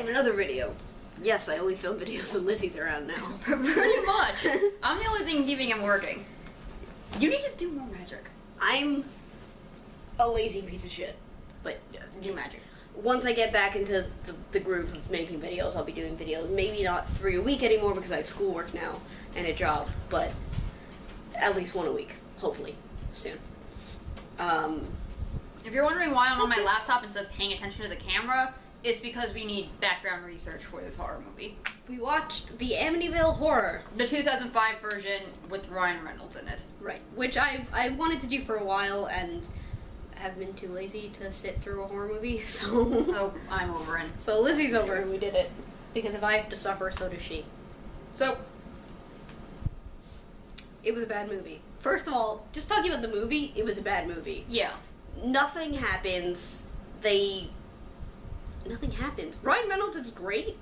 have another video. Yes, I only film videos when Lizzie's around now. Pretty much. I'm the only thing keeping him working. You need to do more magic. I'm a lazy piece of shit, but Do magic. once I get back into the groove of making videos, I'll be doing videos. Maybe not 3 a week anymore because I have schoolwork now and a job, but at least 1 a week, hopefully, soon. If you're wondering why I'm on my laptop instead of paying attention to the camera, it's because we need background research for this horror movie. We watched the Amityville Horror. The 2005 version with Ryan Reynolds in it. Right, which I wanted to do for a while and have been too lazy to sit through a horror movie, so... Oh, I'm over it. So Lizzie's over and we did it. Because if I have to suffer, so does she. So, it was a bad movie. First of all, just talking about the movie, it was a bad movie. yeah. Nothing happens. Nothing happens. Ryan Reynolds is great.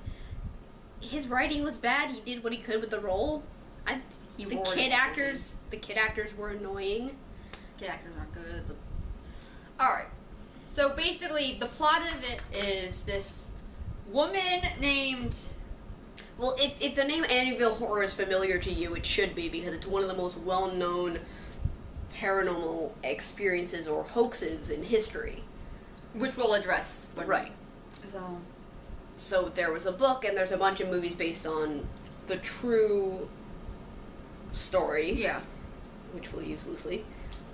His writing was bad. He did what he could with the role. The kid actors were annoying. Kid actors aren't good. Alright. So basically, the plot of it is this woman named... Well, if the name Amityville Horror is familiar to you, it should be, because it's one of the most well-known paranormal experiences or hoaxes in history. Which we'll address. Right. So there was a book, and there's a bunch of movies based on the true story. Yeah. Which we'll use loosely.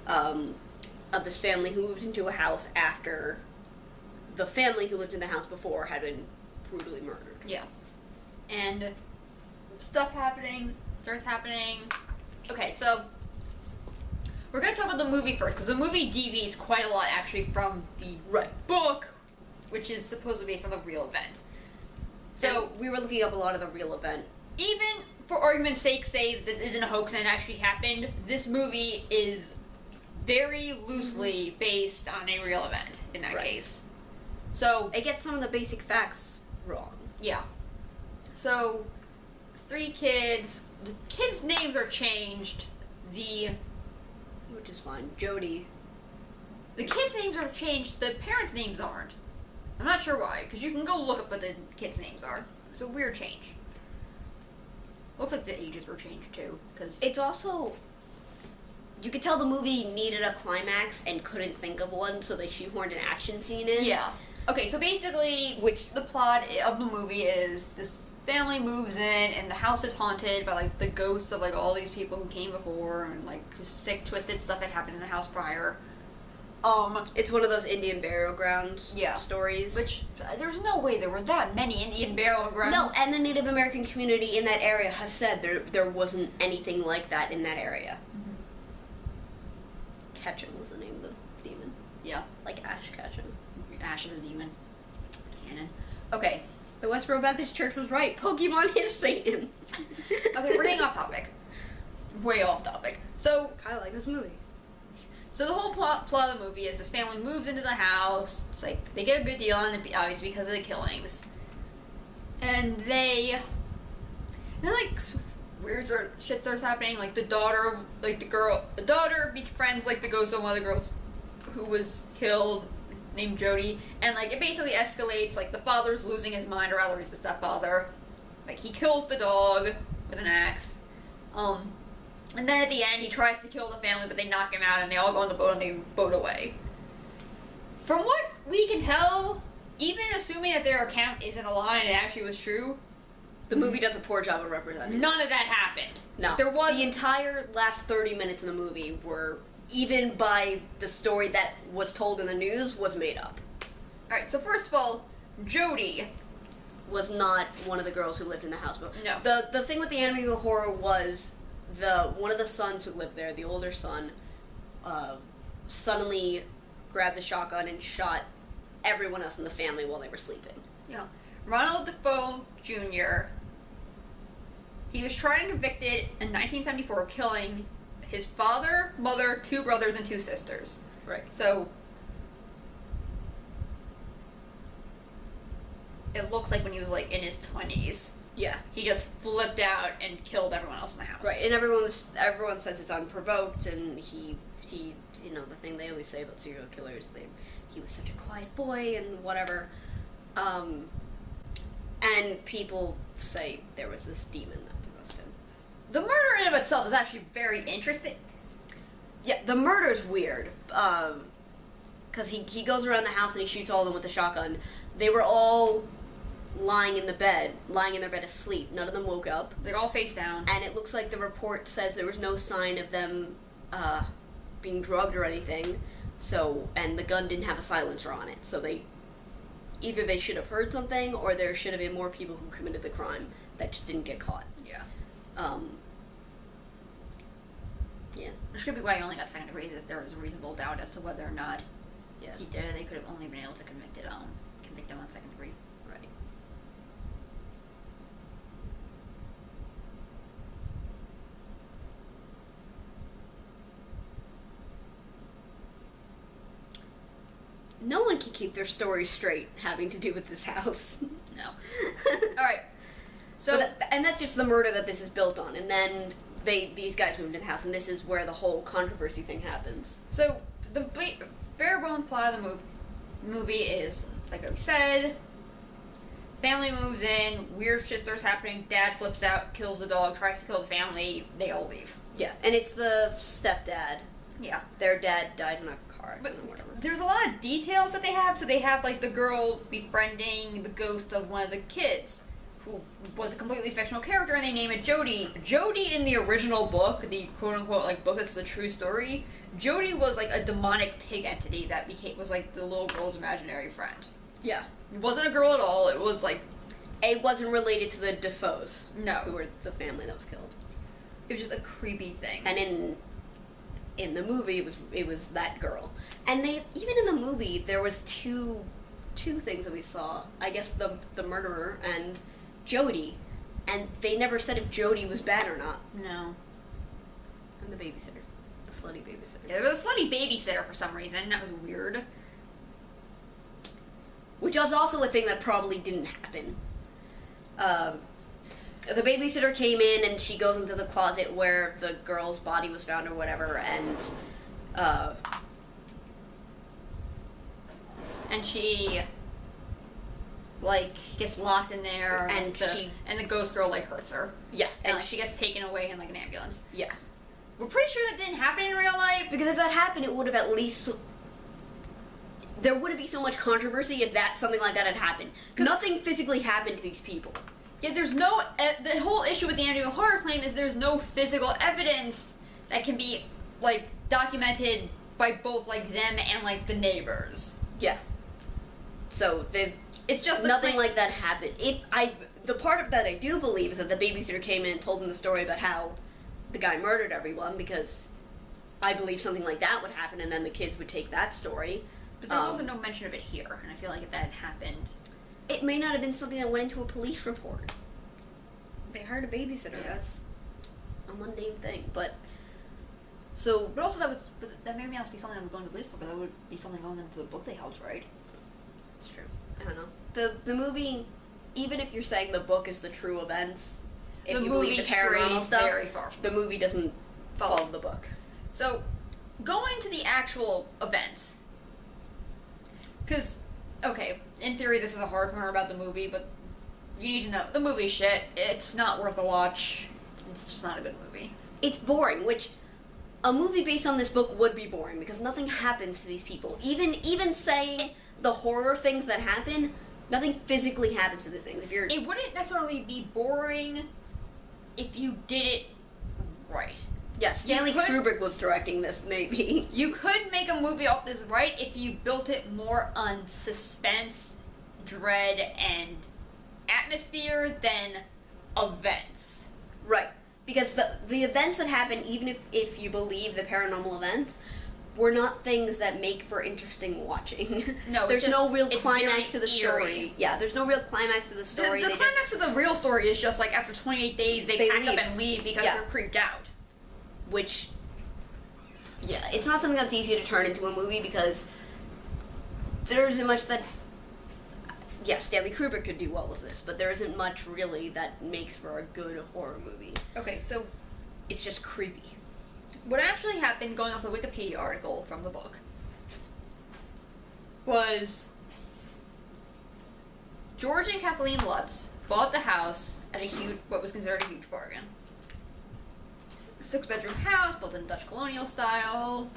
Of this family who moved into a house after the family who lived in the house before had been brutally murdered. Yeah. And stuff starts happening. Okay, so we're going to talk about the movie first, because the movie deviates quite a lot, actually, from the book, which is supposedly based on the real event. So, and we were looking up a lot of the real event. Even for argument's sake, say this isn't a hoax and it actually happened, this movie is very loosely based on a real event, in that case. So, it gets some of the basic facts wrong. Yeah. So, 3 kids, the kids' names are changed, which is fine. Jody. The kids' names are changed, the parents' names aren't. I'm not sure why, because you can go look up what the kids' names are. It's a weird change. Looks like the ages were changed too, because... It's also... You could tell the movie needed a climax and couldn't think of one, so they shoehorned an action scene in. Yeah. Okay, so basically, the plot of the movie is this family moves in, and the house is haunted by, like, the ghosts of, like, all these people who came before, and, like, sick, twisted stuff had happened in the house prior. It's one of those Indian burial ground stories. Which, there's no way there were that many Indian burial grounds. No, and the Native American community in that area has said there wasn't anything like that in that area. Mm-hmm. Ketchum was the name of the demon. Yeah. Like Ash Ketchum. Ash is a demon. Canon. Okay. The Westboro Baptist Church was right. Pokemon is Satan. Okay, we're getting off topic. Way off topic. So, kind of like this movie. So the whole plot of the movie is this family moves into the house. It's like they get a good deal on it, obviously because of the killings, and then like weird shit starts happening. Like the daughter befriends like the ghost of one of the girls who was killed, named Jody, and like it basically escalates. Like the father's losing his mind, or rather, he's the stepfather. Like he kills the dog with an axe. And then at the end, he tries to kill the family, but they knock him out, and they all go on the boat, and they boat away. From what we can tell, even assuming that their account isn't a lie and it actually was true, the movie does a poor job of representing. None of that happened. No. The entire last 30 minutes of the movie were, even by the story that was told in the news, was made up. Alright, so first of all, Jody was not one of the girls who lived in the house. No. The thing with the Amityville Horror was one of the sons who lived there, the older son, suddenly grabbed the shotgun and shot everyone else in the family while they were sleeping. Yeah. Ronald Defoe Jr., he was tried and convicted in 1974 of killing his father, mother, 2 brothers, and 2 sisters. Right. So, it looks like when he was, like, in his 20s. Yeah. He just flipped out and killed everyone else in the house. Right, and everyone says it's unprovoked, and he, you know, the thing they always say about serial killers, he was such a quiet boy, and whatever. And people say there was this demon that possessed him. The murder in and of itself is actually very interesting. Yeah, the murder's weird. Because he goes around the house and he shoots all of them with a shotgun. They were all lying in their bed asleep. None of them woke up. They're all face down. And it looks like the report says there was no sign of them being drugged or anything. So, and the gun didn't have a silencer on it. So either they should have heard something, or there should have been more people who committed the crime that just didn't get caught. Yeah. Yeah. Which could be why he only got second degree, that there was reasonable doubt as to whether or not Yeah. he did it. They could have only been able to convict him on second degree. Right. No one can keep their story straight having to do with this house. No. Alright. So and that's just the murder that this is built on. And then these guys moved to the house, and this is where the whole controversy thing happens. So the bare bones plot of the movie is, like we said, family moves in, weird shit starts happening, dad flips out, kills the dog, tries to kill the family, they all leave. Yeah, and it's the stepdad. Yeah. Their dad died in a car accident But or whatever. there's a lot of details that they have. So they have, like, the girl befriending the ghost of one of the kids, who was a completely fictional character, and they name it Jody. Jody in the original book, the quote-unquote, like, book that's the true story, Jody was, like, a demonic pig entity that was, like, the little girl's imaginary friend. Yeah. It wasn't a girl at all. It was, like... It wasn't related to the Defoes. No. Who were the family that was killed. It was just a creepy thing. And in the movie, it was that girl. And even in the movie, there was two things that we saw. I guess the murderer and Jody. And they never said if Jody was bad or not. No. And the babysitter. The slutty babysitter. Yeah, there was a slutty babysitter for some reason. That was weird. Which was also a thing that probably didn't happen. The babysitter came in and she goes into the closet where the girl's body was found or whatever, and she, like, gets locked in there, and the ghost girl, like, hurts her. Yeah, And like, she gets taken away in, like, an ambulance. Yeah. We're pretty sure that didn't happen in real life. Because if that happened, it would have at least... There wouldn't be so much controversy if something like that had happened. Nothing physically happened to these people. Yeah, there's no... the whole issue with the Amityville horror claim is there's no physical evidence that can be, like, documented by both, like, them and, like, the neighbors. Yeah. So, it's just nothing like that happened. The part of that I do believe is that the babysitter came in and told them the story about how the guy murdered everyone, because I believe something like that would happen, and then the kids would take that story. But there's also no mention of it here, and I feel like if that had happened... It may not have been something that went into a police report. They hired a babysitter. Yeah. That's a mundane thing, but... So... But also that may not be something that would go into the police report, but that would be something going into the book they held, right? It's true. I don't know. The movie, even if you're saying the book is the true events, if you believe the paranormal stuff, very far. The movie doesn't follow the book. So, going to the actual events... Because, okay, in theory this is a hard corner about the movie, but you need to know, the movie's shit. It's not worth a watch. It's just not a good movie. It's boring, which a movie based on this book would be boring, because nothing happens to these people. Even saying the horror things that happen, nothing physically happens to these things. It wouldn't necessarily be boring if you did it right. Yeah, Stanley Kubrick was directing this, maybe. You could make a movie off this right if you built it more on suspense, dread, and atmosphere than events. Right. Because the events that happen, even if you believe the paranormal events, were not things that make for interesting watching. No, there's no real climax to the story. Eerie. Yeah, there's no real climax to the story. The climax of the real story is just like after 28 days they pack up and leave because they're creeped out. Which, yeah, it's not something that's easy to turn into a movie because there isn't much that... Yeah, Stanley Kubrick could do well with this, but there isn't much really that makes for a good horror movie. Okay, so... It's just creepy. What actually happened, going off the Wikipedia article from the book, was... George and Kathleen Lutz bought the house at what was considered a huge bargain. 6-bedroom house built in Dutch colonial style,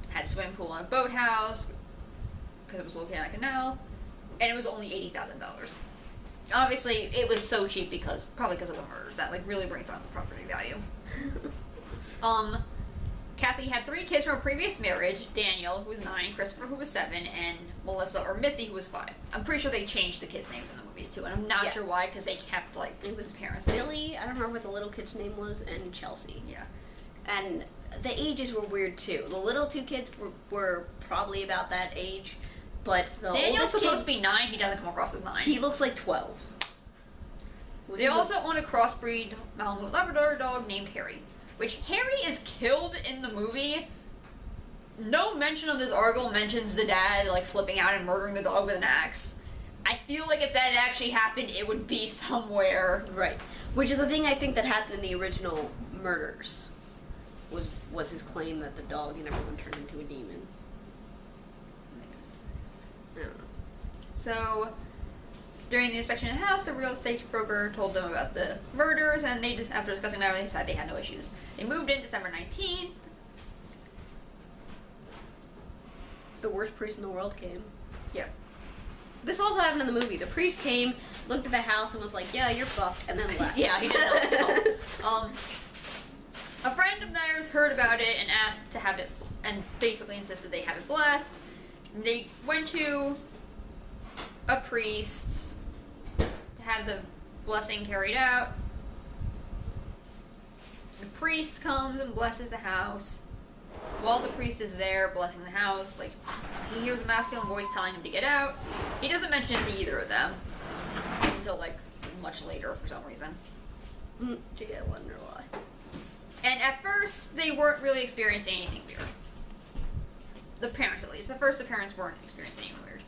had a swimming pool and a boathouse because it was located on a canal, and it was only $80,000. Obviously, it was so cheap probably because of the murders. That like really brings down the property value. Kathy had 3 kids from a previous marriage: Daniel, who was 9, Christopher, who was 7, and Melissa or Missy, who was 5. I'm pretty sure they changed the kids' names in the movies too, and I'm not sure why, because they kept like it was parents' Billy. I don't remember what the little kid's name was, and Chelsea. Yeah, and the ages were weird too. The little 2 kids were probably about that age, but the Daniel's oldest supposed to be 9. He doesn't come across as 9. He looks like 12. They also own a crossbreed Malamute Labrador dog named Harry, which Harry is killed in the movie. No mention of this article mentions the dad like flipping out and murdering the dog with an axe. I feel like if that had actually happened, it would be somewhere. Right. Which is the thing I think that happened in the original murders. Was his claim that the dog and everyone turned into a demon. I don't know. So, during the inspection of the house, the real estate broker told them about the murders, and they just, after discussing that, they decided they had no issues. They moved in December 19th. The worst priest in the world came. Yep. This also happened in the movie. The priest came, looked at the house, and was like, "Yeah, you're fucked," and then left. Yeah, he did not. A friend of theirs heard about it and asked to have it, and basically insisted they have it blessed. They went to a priest to have the blessing carried out. The priest comes and blesses the house. While the priest is there blessing the house, like, he hears a masculine voice telling him to get out. He doesn't mention it to either of them until like much later for some reason. Gee, I wonder why. And at first, they weren't really experiencing anything weird. The parents, at least. At first, the parents weren't experiencing anything weird.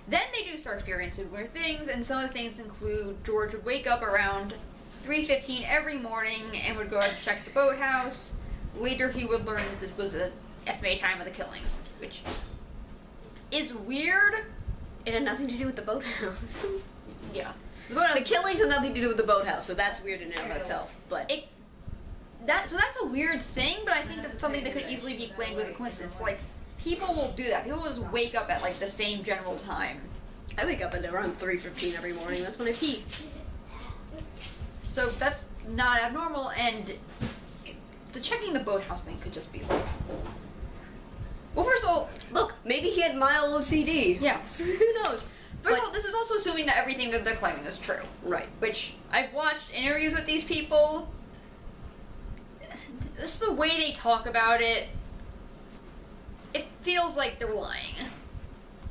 Then they do start experiencing weird things, and some of the things include George would wake up around 3:15 every morning and would go out to check the boathouse. Later, he would learn that this was an estimated time of the killings, which is weird. It had nothing to do with the boathouse. Yeah. The killings had nothing to do with the boathouse, so that's weird in and of itself. But that's a weird thing, but I think that's something that could easily be explained with a coincidence. Like, people will do that. People just wake up at like the same general time. I wake up at around 3:15 every morning. That's when I pee. So that's not abnormal, and the checking the boathouse thing could just be like, well, first of all, look, maybe he had mild OCD. Yeah. Who knows? First of all, this is also assuming that everything that they're claiming is true. Right. Which, I've watched interviews with these people. This is the way they talk about it. It feels like they're lying.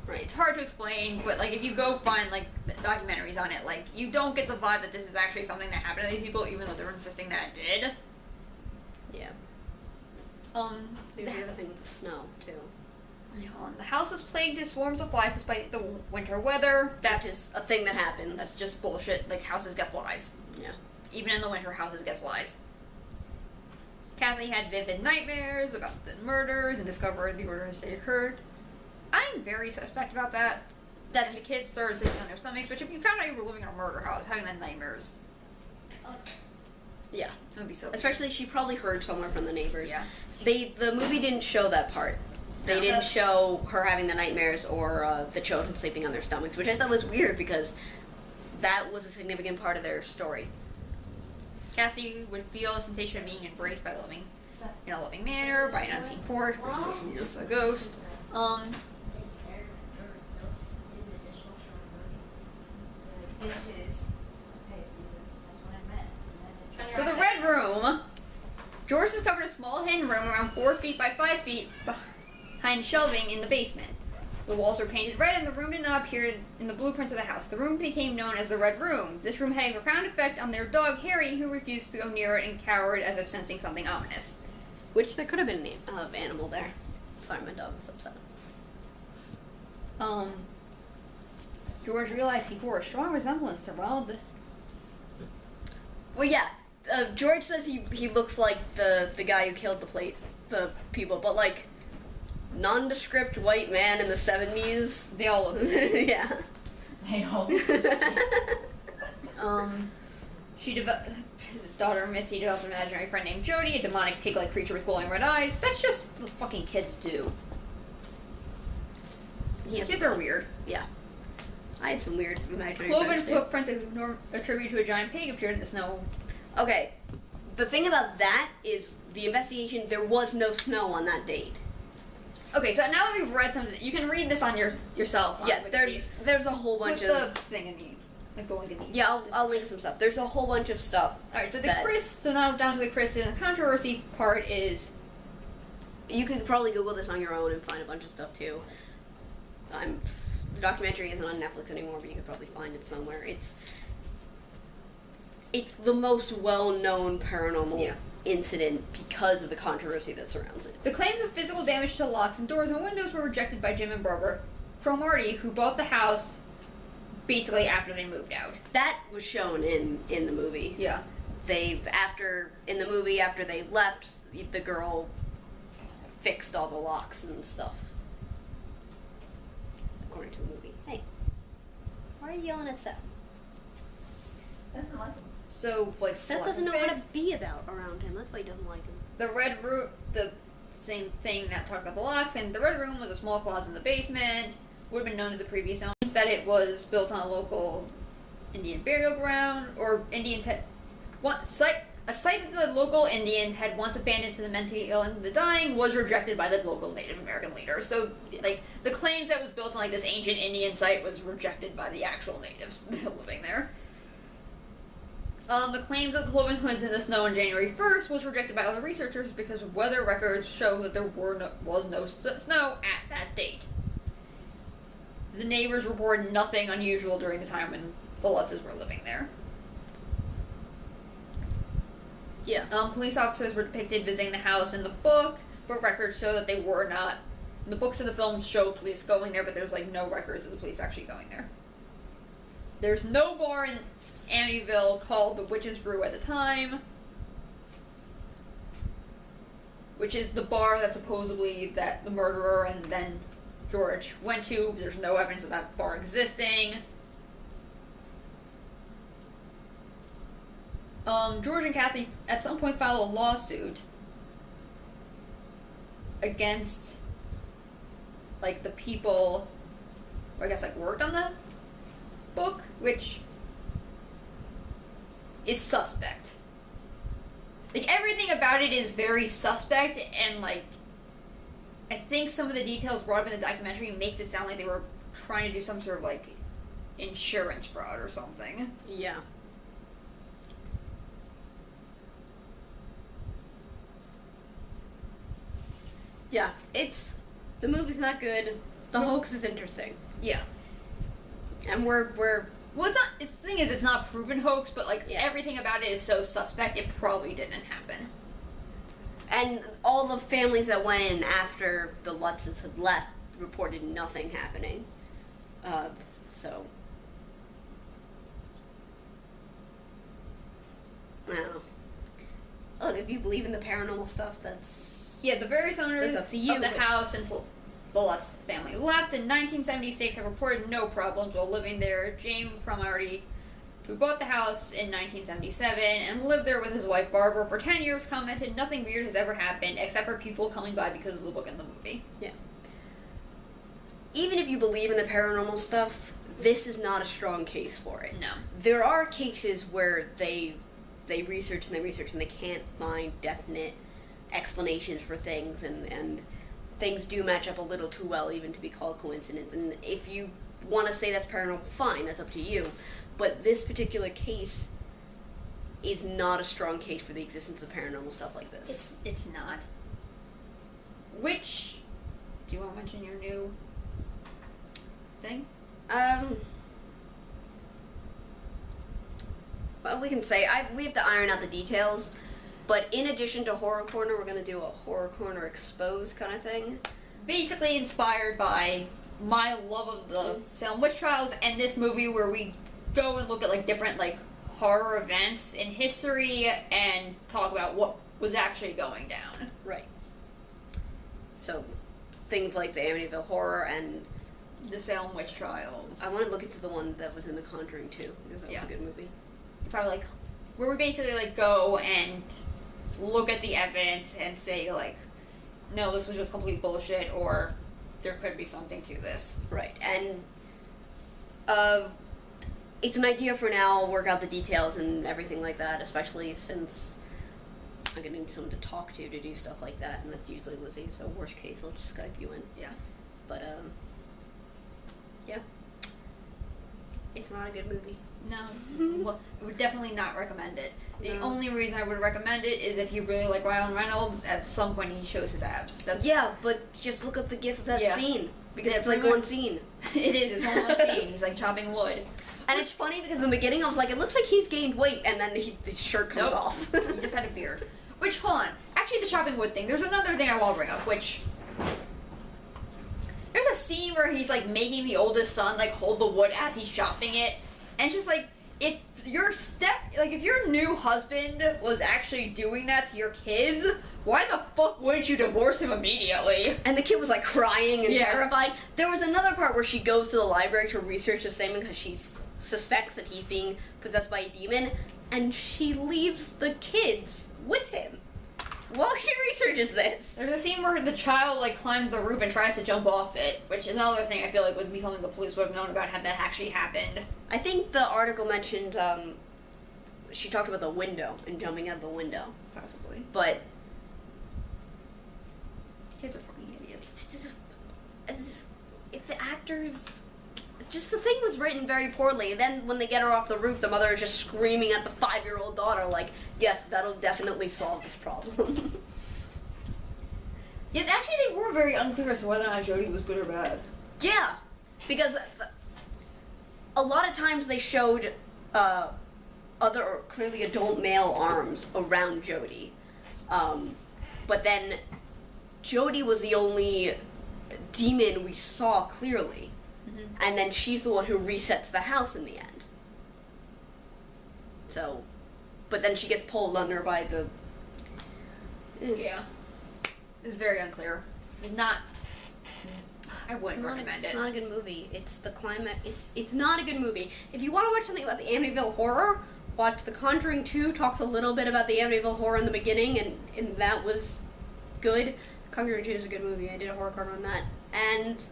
Right. It's hard to explain, but like if you go find like documentaries on it, like you don't get the vibe that this is actually something that happened to these people, even though they're insisting that it did. Yeah. There's the other thing with the snow too. The house was plagued with swarms of flies despite the winter weather. That is a thing that happens. That's just bullshit. Like, houses get flies. Yeah. Even in the winter, houses get flies. Kathy had vivid nightmares about the murders and discovered the order they occurred. I'm very suspect about that. And the kids started sitting on their stomachs, which if you found out you were living in a murder house, having the nightmares. Yeah. That would be so Especially, she probably heard somewhere from the neighbors. Yeah. The movie didn't show that part. They didn't show her having the nightmares or the children sleeping on their stomachs, which I thought was weird because that was a significant part of their story. Kathy would feel a sensation of being embraced by in a loving manner, by an unseen force, which was weird for the ghost. So the Red Room. George discovered a small hidden room around 4 feet by 5 feet behind shelving in the basement. The walls were painted red and the room did not appear in the blueprints of the house. The room became known as the Red Room. This room had a profound effect on their dog, Harry, who refused to go near it and cowered as if sensing something ominous. Which there could have been an animal there. Sorry, my dog was upset. George realized he bore a strong resemblance to Ronald. Well, yeah. George says he looks like the guy who killed the people, but like nondescript white man in the 70s. They all look the same. Yeah. They all daughter Missy develops an imaginary friend named Jody, a demonic pig-like creature with glowing red eyes. That's just what fucking kids do. Kids are weird. Yeah. I had some weird imaginary Cloven friends footprints attributed to a giant pig appeared in the snow. Okay. The thing about that is the investigation, there was no snow on that date. Okay, so now that we've read some of it, you can read this on yourself. On there's a whole bunch of... the thing in the... Like the link in the... Yeah, I'll link some stuff. There's a whole bunch of stuff. Alright, so so now down to the criticism and controversy part is... You could probably Google this on your own and find a bunch of stuff too. The documentary isn't on Netflix anymore, but you could probably find it somewhere. It's the most well-known paranormal incident because of the controversy that surrounds it. The claims of physical damage to locks and doors and windows were rejected by Jim and Barbara Cromartie, who bought the house basically after they moved out. That was shown in the movie. Yeah. After they left, the girl fixed all the locks and stuff. According to the movie. Hey, why are you yelling at Seth? Doesn't like him. So, like, Seth doesn't know how to be around him. That's why he doesn't like him. The red room, the same thing that talked about the locks, and the red room was a small closet in the basement. Would have been known as the previous owner. Instead, it was built on a local Indian burial ground, or Indians had a site that the local Indians had once abandoned to the mentally ill and the dying was rejected by the local Native American leaders. So, like, the claims that it was built on, like, this ancient Indian site was rejected by the actual natives living there. The claims that the Cloven Hoods in the snow on January 1st was rejected by other researchers because weather records show that there was no snow at that date. The neighbors reported nothing unusual during the time when the Lutzes were living there. Yeah. Police officers were depicted visiting the house in the book, but records show that they were not. The books and the films show police going there, but there's, like, no records of the police actually going there. There's no bar in Amityville called the Witch's Brew at the time, which is the bar that supposedly that the murderer and then George went to. There's no evidence of that bar existing. George and Kathy at some point filed a lawsuit against, like, the people who I guess, like, worked on the book, which is suspect. Like, everything about it is very suspect, and, like, I think some of the details brought up in the documentary makes it sound like they were trying to do some sort of, like, insurance fraud or something. Yeah. Yeah, the movie's not good. The hoax is interesting. Yeah. And we're well, it's not, the thing is, it's not proven hoax, but, like, everything about it is so suspect, it probably didn't happen. And all the families that went in after the Lutzes had left reported nothing happening. So, I don't know. Look, if you believe in the paranormal stuff, that's... Yeah, the various owners up to you, of the house since the Lutz family left in 1976 have reported no problems while living there. James Cromartie, who bought the house in 1977 and lived there with his wife Barbara for 10 years, commented, "Nothing weird has ever happened except for people coming by because of the book and the movie." Yeah. Even if you believe in the paranormal stuff, this is not a strong case for it. No. There are cases where they research and they can't find definite explanations for things, and things do match up a little too well even to be called coincidence. And if you want to say that's paranormal, fine, that's up to you. But this particular case is not a strong case for the existence of paranormal stuff like this. It's not. Which, do you want to mention your new thing? Well, we can say, we have to iron out the details, but in addition to Horror Corner, we're going to do a Horror Corner Exposed kind of thing. Basically inspired by my love of the Salem Witch Trials and this movie, where we go and look at, like, different, like, horror events in history and talk about what was actually going down. Right. So, things like the Amityville Horror and The Salem Witch Trials. I want to look into the one that was in The Conjuring too, because that was a good movie. Probably like where we basically like go and look at the evidence and say like, no, this was just complete bullshit, or there could be something to this. Right, and it's an idea for now. I'll work out the details and everything like that, especially since I'm gonna need someone to talk to do stuff like that, and that's usually Lizzie. So worst case, I'll just Skype you in. Yeah. But yeah, it's not a good movie. No, well, I would definitely not recommend it. The No. only reason I would recommend it is if you really like Ryan Reynolds. At some point, he shows his abs. That's Yeah, but just look up the gif of that scene because Yeah, it's like one scene. It is. It's only one scene. He's like chopping wood. And it's funny because in the beginning I was like, it looks like he's gained weight, and then his shirt comes off. He just had a beard. Which, hold on. Actually, the chopping wood thing. There's another thing I want to bring up, which there's a scene where he's like making the oldest son like hold the wood as he's chopping it, and it's just like if your new husband was actually doing that to your kids, why the fuck wouldn't you divorce him immediately? And the kid was like crying and terrified. There was another part where she goes to the library to research the same because she suspects that he's being possessed by a demon, and she leaves the kids with him while she researches this. There's a scene where the child like climbs the roof and tries to jump off it, which is another thing I feel like would be something the police would have known about had that actually happened. I think the article mentioned she talked about the window and jumping out of the window. Possibly. But Kids are fucking idiots. If the actors... Just the thing was written very poorly. Then when they get her off the roof, the mother is just screaming at the 5-year-old daughter like, yes, that'll definitely solve this problem. Yeah, actually they were very unclear as to whether or not Jodie was good or bad. Yeah, because a lot of times they showed other clearly adult male arms around Jodie. But then Jodie was the only demon we saw clearly. Mm-hmm. And then she's the one who resets the house in the end. So, but then she gets pulled under by the... Yeah. It's very unclear. It's not... I wouldn't recommend it. It's not a good movie. It's the climax. It's not a good movie. If you want to watch something about the Amityville Horror, watch The Conjuring 2. Talks a little bit about the Amityville Horror in the beginning, and that was good. Conjuring 2 is a good movie. I did a horror card on that. And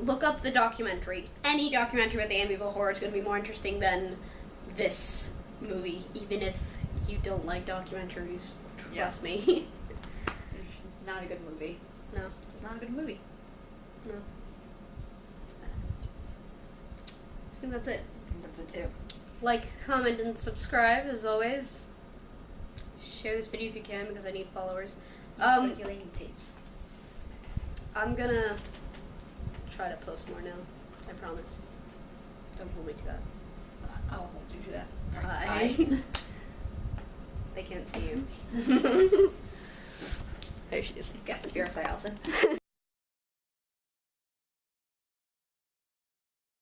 look up the documentary. Any documentary about the Amityville Horror is going to be more interesting than this movie, even if you don't like documentaries. Trust me. It's not a good movie. No. It's not a good movie. No. I think that's it. I think that's it too. Like, comment, and subscribe, as always. Share this video if you can, because I need followers. Circulating tapes. I'm gonna try to post more now. I promise. Don't hold me to that. I'll hold you to that. Bye. They can't see you. There she is. Guess the spirit by Allison.